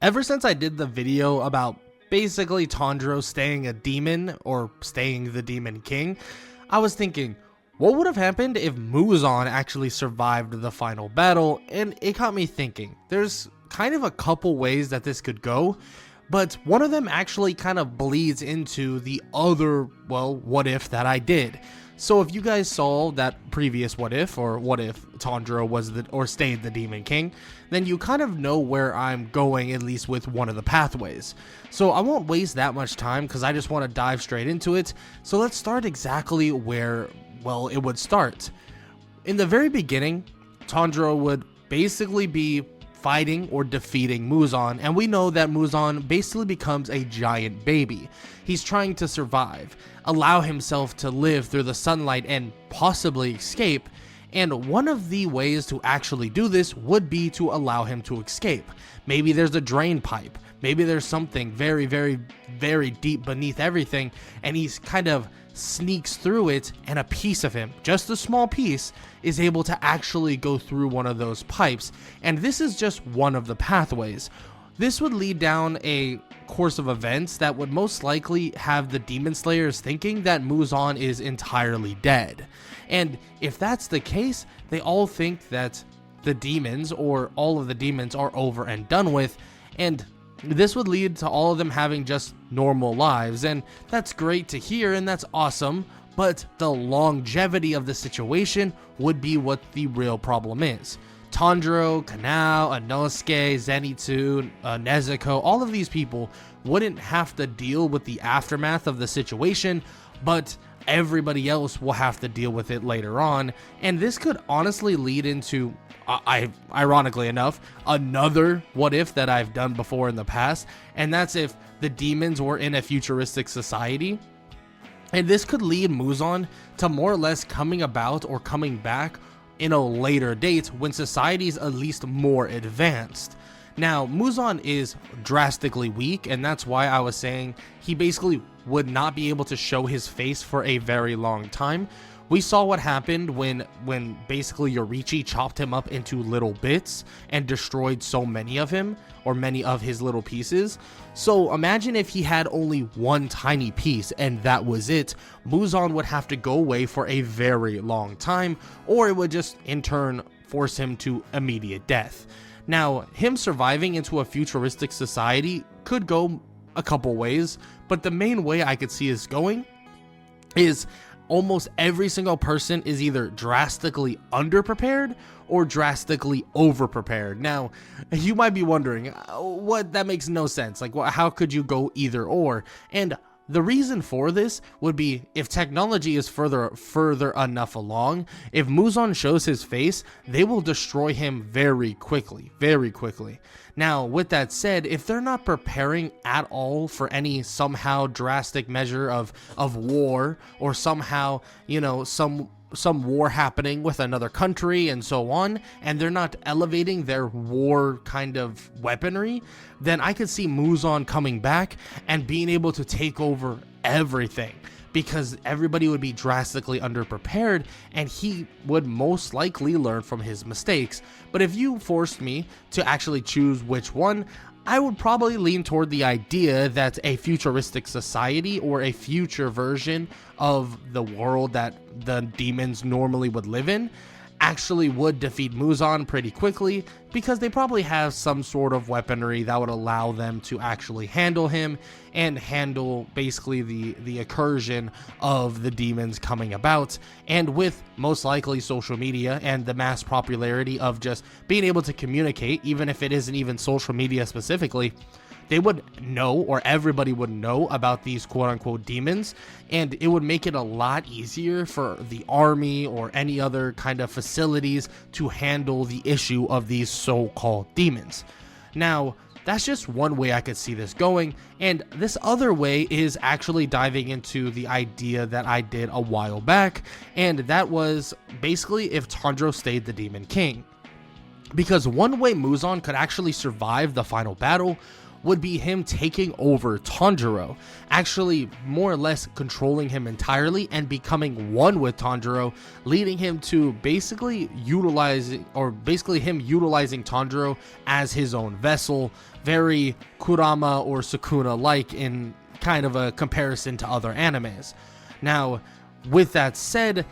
Ever since I did the video about basically Tanjiro staying a demon or staying the Demon King, I was thinking, what would have happened if Muzan actually survived the final battle? And it got me thinking, there's kind of a couple ways that this could go, but one of them actually kind of bleeds into the other, well, what if that I did. So if you guys saw that previous what if, or what if Tanjiro was or stayed the Demon King, then you kind of know where I'm going, at least with one of the pathways. So I won't waste that much time because I just want to dive straight into it. So let's start exactly where, well, it would start. In the very beginning, Tanjiro would basically be fighting or defeating Muzan, and we know that Muzan basically becomes a giant baby. He's trying to survive, allow himself to live through the sunlight and possibly escape, and one of the ways to actually do this would be to allow him to escape. Maybe there's a drain pipe, maybe there's something very, very, very deep beneath everything, and he's kind of sneaks through it, and a piece of him, just a small piece, is able to actually go through one of those pipes. And this is just one of the pathways. This would lead down a course of events that would most likely have the Demon Slayers thinking that Muzan is entirely dead. And if that's the case, they all think that the demons, or all of the demons, are over and done with, and this would lead to all of them having just normal lives, and that's great to hear and that's awesome, but the longevity of the situation would be what the real problem is. Tanjiro, Kanao, Inosuke, Zenitsu, Nezuko, all of these people wouldn't have to deal with the aftermath of the situation, but everybody else will have to deal with it later on, and this could honestly lead into, ironically enough, another what if that I've done before in the past, and that's if the demons were in a futuristic society. And this could lead Muzan to more or less coming about or coming back in a later date when society is at least more advanced. Now, Muzan is drastically weak, and that's why I was saying he basically would not be able to show his face for a very long time. We saw what happened when basically Yorichi chopped him up into little bits and destroyed so many of him, or many of his little pieces. So imagine if he had only one tiny piece and that was it. Muzan would have to go away for a very long time, or it would just in turn force him to immediate death. Now, him surviving into a futuristic society could go a couple ways, but the main way I could see this going is almost every single person is either drastically underprepared or drastically overprepared. Now, you might be wondering, what, that makes no sense. Like, how could you go either or? And the reason for this would be if technology is further enough along, if Muzan shows his face, they will destroy him very quickly, very quickly. Now, with that said, if they're not preparing at all for any somehow drastic measure of war, or somehow, you know, some war happening with another country and so on, and they're not elevating their war kind of weaponry, then I could see Muzan coming back and being able to take over everything, because everybody would be drastically underprepared and he would most likely learn from his mistakes. But if you forced me to actually choose which one, I would probably lean toward the idea that a futuristic society, or a future version of the world that the demons normally would live in, actually would defeat Muzan pretty quickly, because they probably have some sort of weaponry that would allow them to actually handle him and handle basically the incursion of the demons coming about. And with most likely social media and the mass popularity of just being able to communicate, even if it isn't even social media specifically, they would know, or everybody would know, about these quote-unquote demons, and it would make it a lot easier for the army or any other kind of facilities to handle the issue of these so-called demons. Now, that's just one way I could see this going, and this other way is actually diving into the idea that I did a while back, and that was basically if Tanjiro stayed the Demon King. Because one way Muzan could actually survive the final battle would be him taking over Tanjiro, actually more or less controlling him entirely and becoming one with Tanjiro, leading him to basically him utilizing Tanjiro as his own vessel, very Kurama or Sukuna like in kind of a comparison to other animes. Now, with that said,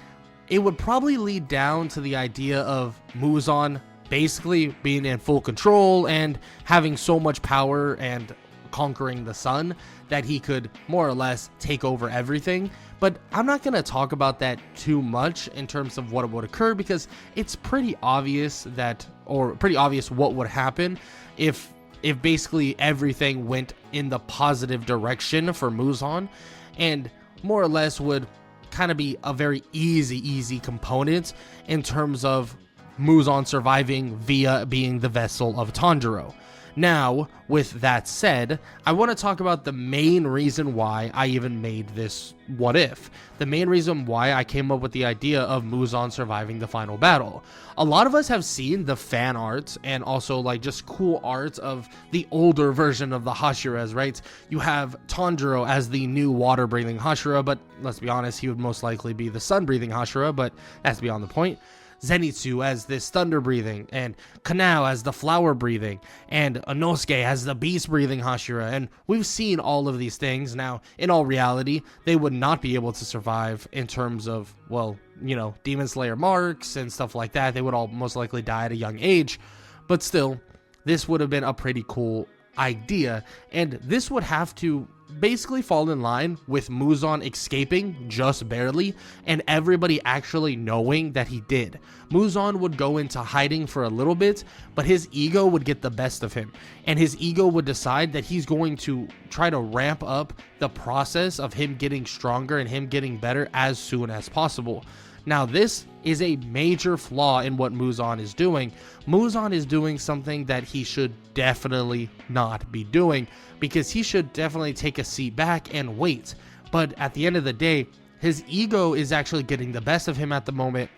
it would probably lead down to the idea of Muzan basically being in full control and having so much power and conquering the sun that he could more or less take over everything. But I'm not going to talk about that too much in terms of what would occur, because it's pretty obvious what would happen if basically everything went in the positive direction for Muzan, and more or less would kind of be a very easy component in terms of Muzan surviving via being the vessel of Tanjiro. Now, with that said, I want to talk about the main reason why I even made this what if. The main reason why I came up with the idea of Muzan surviving the final battle. A lot of us have seen the fan art and also like just cool art of the older version of the Hashiras, right? You have Tanjiro as the new water-breathing Hashira, but let's be honest, he would most likely be the sun-breathing Hashira, but that's beyond the point. Zenitsu as this thunder breathing, and Kanao as the flower breathing, and Inosuke as the beast breathing Hashira, and we've seen all of these things. Now, in all reality, they would not be able to survive in terms of, well, you know, Demon Slayer marks and stuff like that. They would all most likely die at a young age, but still, this would have been a pretty cool idea, and this would have to basically fall in line with Muzan escaping just barely and everybody actually knowing that he did. Muzan would go into hiding for a little bit, but his ego would get the best of him, and his ego would decide that he's going to try to ramp up the process of him getting stronger and him getting better as soon as possible. Now, this is a major flaw in what Muzan is doing. Muzan is doing something that he should definitely not be doing, because he should definitely take a seat back and wait. But at the end of the day, his ego is actually getting the best of him at the moment,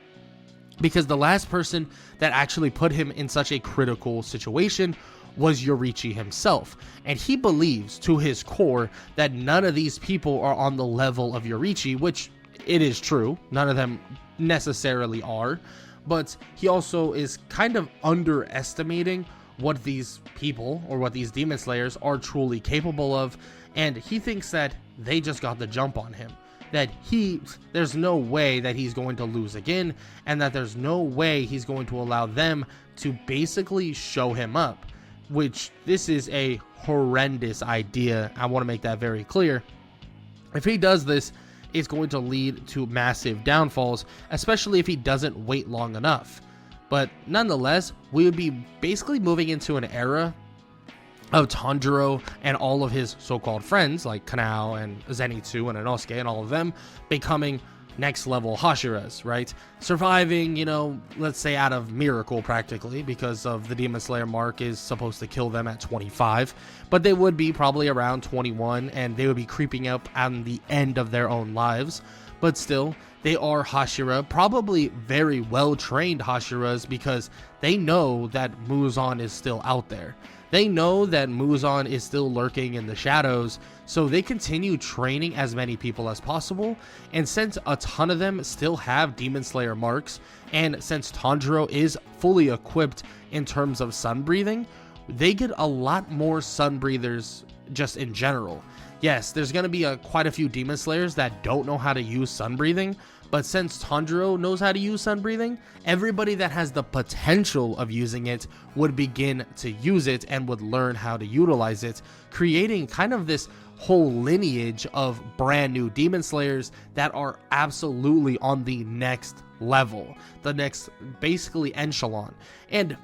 because the last person that actually put him in such a critical situation was Yorichi himself, and he believes to his core that none of these people are on the level of Yorichi, which it is true, none of them necessarily are, but he also is kind of underestimating what these people or what these Demon Slayers are truly capable of, and he thinks that they just got the jump on him, that there's no way that he's going to lose again, and that there's no way he's going to allow them to basically show him up, which this is a horrendous idea. I want to make that very clear. If he does this, it's going to lead to massive downfalls, especially if he doesn't wait long enough. But nonetheless, we would be basically moving into an era of Tanjiro and all of his so-called friends like Kanao and Zenitsu and Inosuke and all of them becoming next level Hashiras, right? Surviving, you know, let's say out of miracle practically, because of the Demon Slayer mark is supposed to kill them at 25, but they would be probably around 21 and they would be creeping up on the end of their own lives. But still, they are Hashira, probably very well trained Hashiras, because they know that Muzan is still out there. They know that Muzan is still lurking in the shadows, so they continue training as many people as possible. And since a ton of them still have Demon Slayer marks, and since Tanjiro is fully equipped in terms of sun breathing, they get a lot more sun breathers just in general. Yes, there's going to be quite a few Demon Slayers that don't know how to use sun breathing, but since Tanjiro knows how to use sun breathing, everybody that has the potential of using it would begin to use it and would learn how to utilize it, creating kind of this whole lineage of brand new Demon Slayers that are absolutely on the next level, the next basically echelon. And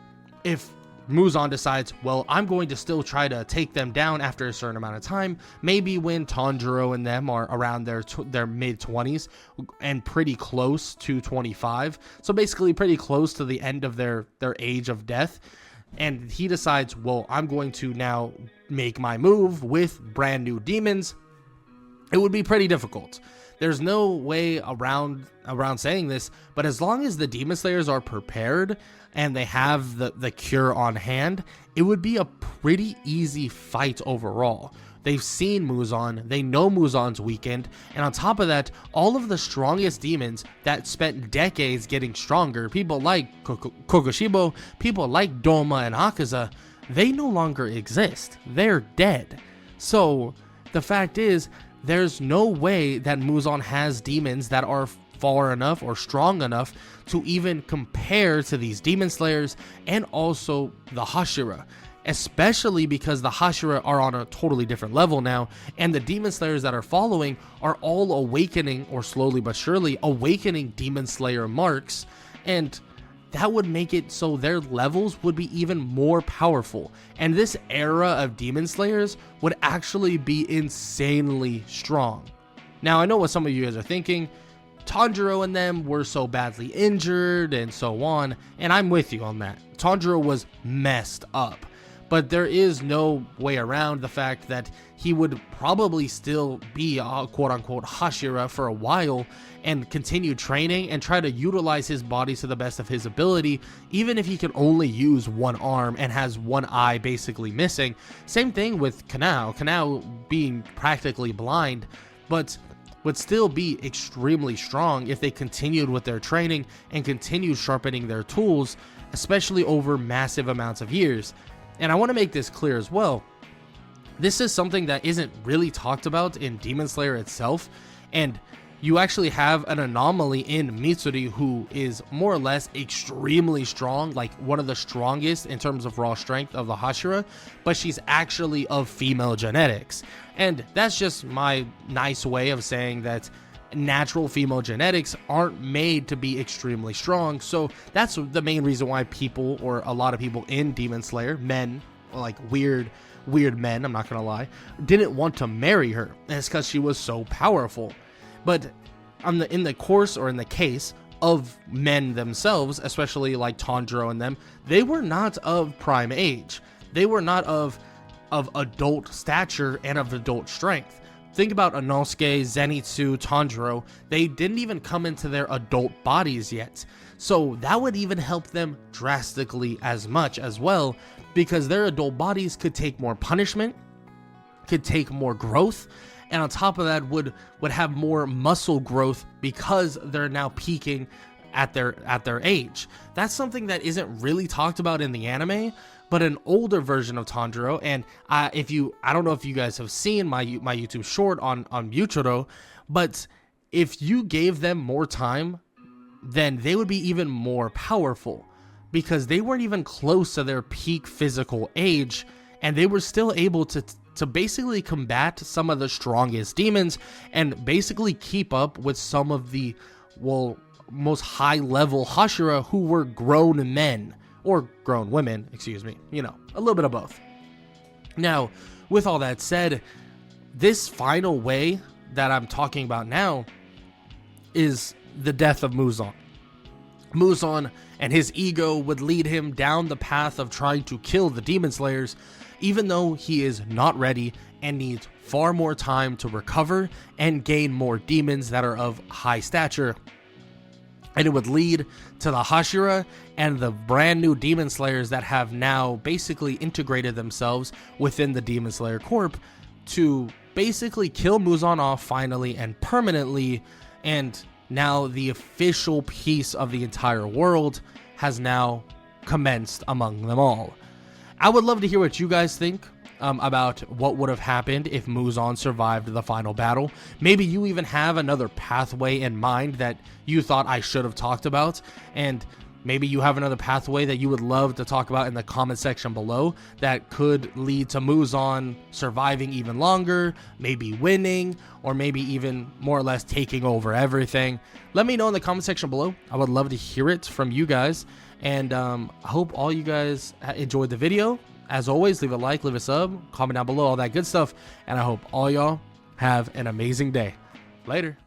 if Muzan decides, well, I'm going to still try to take them down after a certain amount of time, maybe when Tanjiro and them are around their mid-20s and pretty close to 25, so basically pretty close to the end of their age of death, and he decides, well, I'm going to now make my move with brand new demons, it would be pretty difficult. There's no way around saying this, but as long as the Demon Slayers are prepared and they have the cure on hand, it would be a pretty easy fight overall. They've seen Muzan, they know Muzan's weakened, and on top of that, all of the strongest demons that spent decades getting stronger, people like Kokushibo, people like Doma and Akaza, they no longer exist. They're dead. So the fact is, there's no way that Muzan has demons that are far enough or strong enough to even compare to these Demon Slayers and also the Hashira, especially because the Hashira are on a totally different level now, and the Demon Slayers that are following are all awakening, or slowly but surely awakening, Demon Slayer marks, and that would make it so their levels would be even more powerful, and this era of Demon Slayers would actually be insanely strong. Now, I know what some of you guys are thinking. Tanjiro and them were so badly injured and so on, and I'm with you on that. Tanjiro was messed up, but there is no way around the fact that he would probably still be a quote-unquote Hashira for a while and continue training and try to utilize his body to the best of his ability, even if he can only use one arm and has one eye basically missing. Same thing with Kanao being practically blind, but would still be extremely strong if they continued with their training and continued sharpening their tools, especially over massive amounts of years. And I want to make this clear as well. This is something that isn't really talked about in Demon Slayer itself, and you actually have an anomaly in Mitsuri, who is more or less extremely strong, like one of the strongest in terms of raw strength of the Hashira, but she's actually of female genetics. And that's just my nice way of saying that natural female genetics aren't made to be extremely strong. So that's the main reason why people, or a lot of people in Demon Slayer, men, like weird men, I'm not gonna lie, didn't want to marry her, and it's because she was so powerful. But in the course, or in the case of men themselves, especially like Tanjiro and them, they were not of prime age. They were not of adult stature and of adult strength. Think about Inosuke, Zenitsu, Tanjiro. They didn't even come into their adult bodies yet. So that would even help them drastically as much as well, because their adult bodies could take more punishment, could take more growth, and on top of that would have more muscle growth because they're now peaking at their age. That's something that isn't really talked about in the anime, but an older version of Tanjiro, and I don't know if you guys have seen my YouTube short on Muchiro, but if you gave them more time, then they would be even more powerful, because they weren't even close to their peak physical age, and they were still able to basically combat some of the strongest demons and basically keep up with some of the, well, most high level Hashira who were grown men, or grown women, excuse me, you know, a little bit of both. Now, with all that said, this final way that I'm talking about now is the death of Muzan. Muzan and his ego would lead him down the path of trying to kill the Demon Slayers, even though he is not ready and needs far more time to recover and gain more demons that are of high stature. And it would lead to the Hashira and the brand new Demon Slayers that have now basically integrated themselves within the Demon Slayer Corp to basically kill Muzan off finally and permanently, and now the official peace of the entire world has now commenced among them all. I would love to hear what you guys think about what would have happened if Muzan survived the final battle. Maybe you even have another pathway in mind that you thought I should have talked about, and maybe you have another pathway that you would love to talk about in the comment section below that could lead to Muzan surviving even longer, maybe winning, or maybe even more or less taking over everything. Let me know in the comment section below. I would love to hear it from you guys, and I hope all you guys enjoyed the video. As always, leave a like, leave a sub, comment down below, all that good stuff, and I hope all y'all have an amazing day. Later.